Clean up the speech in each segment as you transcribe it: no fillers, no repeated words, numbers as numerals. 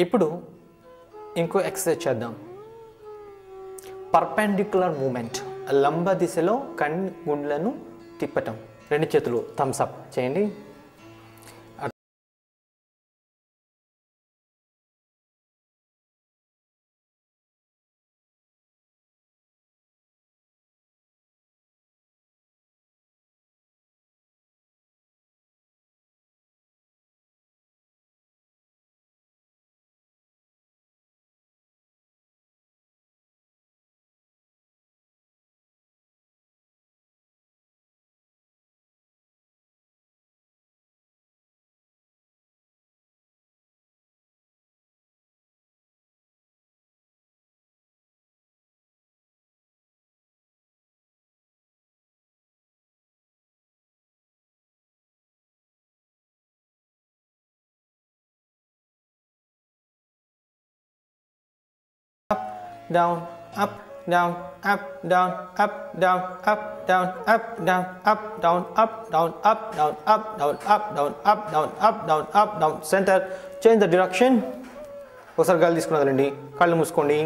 ఇప్పుడు ఇంకో ఎక్సర్సైజ్ చేద్దాం. పర్పెండిక్యులర్ మూమెంట్, లంబ దిశలో కన్నుగుడ్లను తిప్పటం. రెండు చేతులు థమ్స్ అప్ చేయండి. Down, up, down, up, down, up, down, up, down, up, down, up, down, up, down, up, down, up, down, up, down, up, down, up, down, up, down. Center. Change the direction. ఒకసారి గాలి తీసుకున్నదండి. కళ్ళు మూసుకోండి.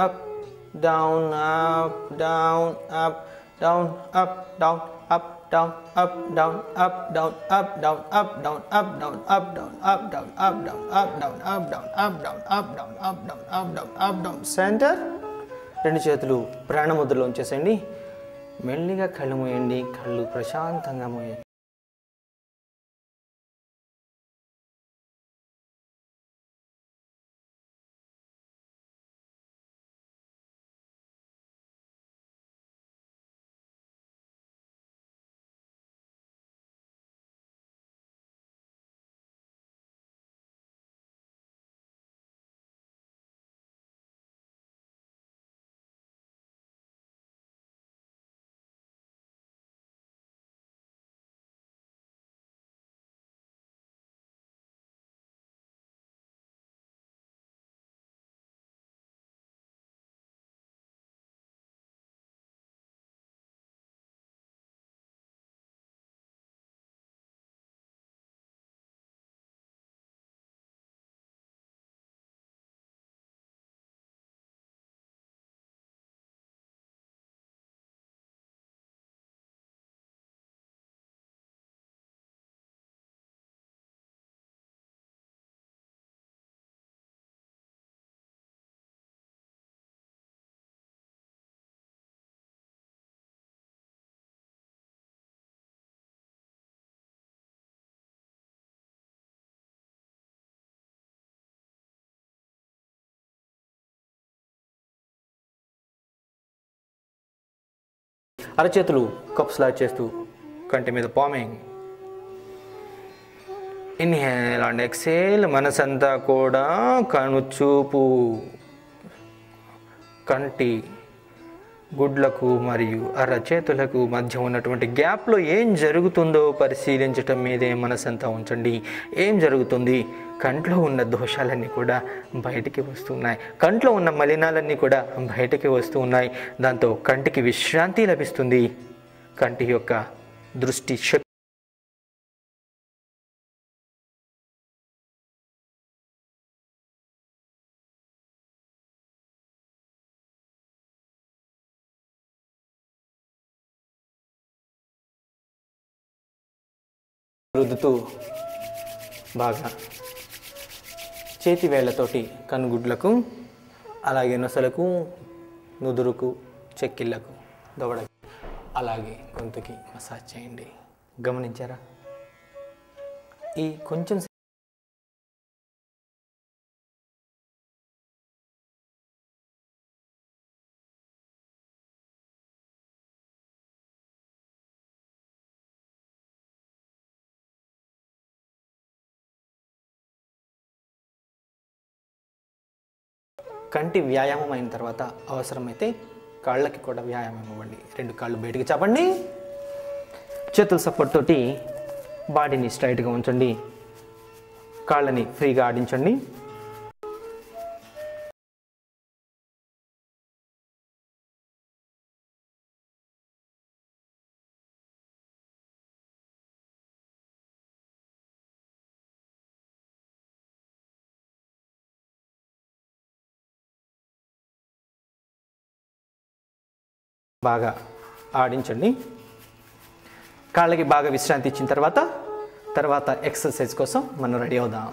Up, down, up, down, up, down, up, down, up, down, up, down, up, down, up, down, up, down, up, down, up, down, up, down, up, down, up, down, up, down, up, down, up, down, up, down, up, down, up, down. Center. రెండు చేతులు ప్రాణముద్రలో ఉంచేసండి. మెల్లిగా కళ్ళు మూయండి. కళ్ళు ప్రశాంతంగా మూయండి. అరచేతులు cups లా చేస్తూ కంటి మీద పామింగ్. Inhale and exhale. మనసంతా కూడా కనుచూపు కంటి గుడ్లకు మరియు అరచేతులకు మధ్య ఉన్నటువంటి గ్యాప్లో ఏం జరుగుతుందో పరిశీలించటం మీదే మనసంతా ఉంచండి. ఏం జరుగుతుంది? కంట్లో ఉన్న దోషాలన్నీ కూడా బయటికి వస్తున్నాయి. కంట్లో ఉన్న మలినాలన్నీ కూడా బయటికి వస్తూ ఉన్నాయి. దాంతో కంటికి విశ్రాంతి లభిస్తుంది. కంటి యొక్క దృష్టి శక్తి రుద్దుతూ బాగా చేతి వేళ్లతోటి కనుగుడ్లకు, అలాగే నొసలకు, నుదురుకు, చెక్కిళ్ళకు, దవడకి, అలాగే గొంతుకి మసాజ్ చేయండి. గమనించారా? ఈ కొంచెం కంటి వ్యాయామం అయిన తర్వాత అవసరమైతే కాళ్ళకి కూడా వ్యాయామం ఇవ్వండి. 2 కాళ్ళు బయటికి చాపండి. చేతుల సపోర్ట్ తోటి బాడీని స్ట్రైట్గా ఉంచండి. కాళ్ళని ఫ్రీగా ఆడించండి. బాగా ఆడించండి. కాళ్ళకి బాగా విశ్రాంతి ఇచ్చిన తర్వాత ఎక్సర్సైజ్ కోసం మనం రెడీ అవుదాం.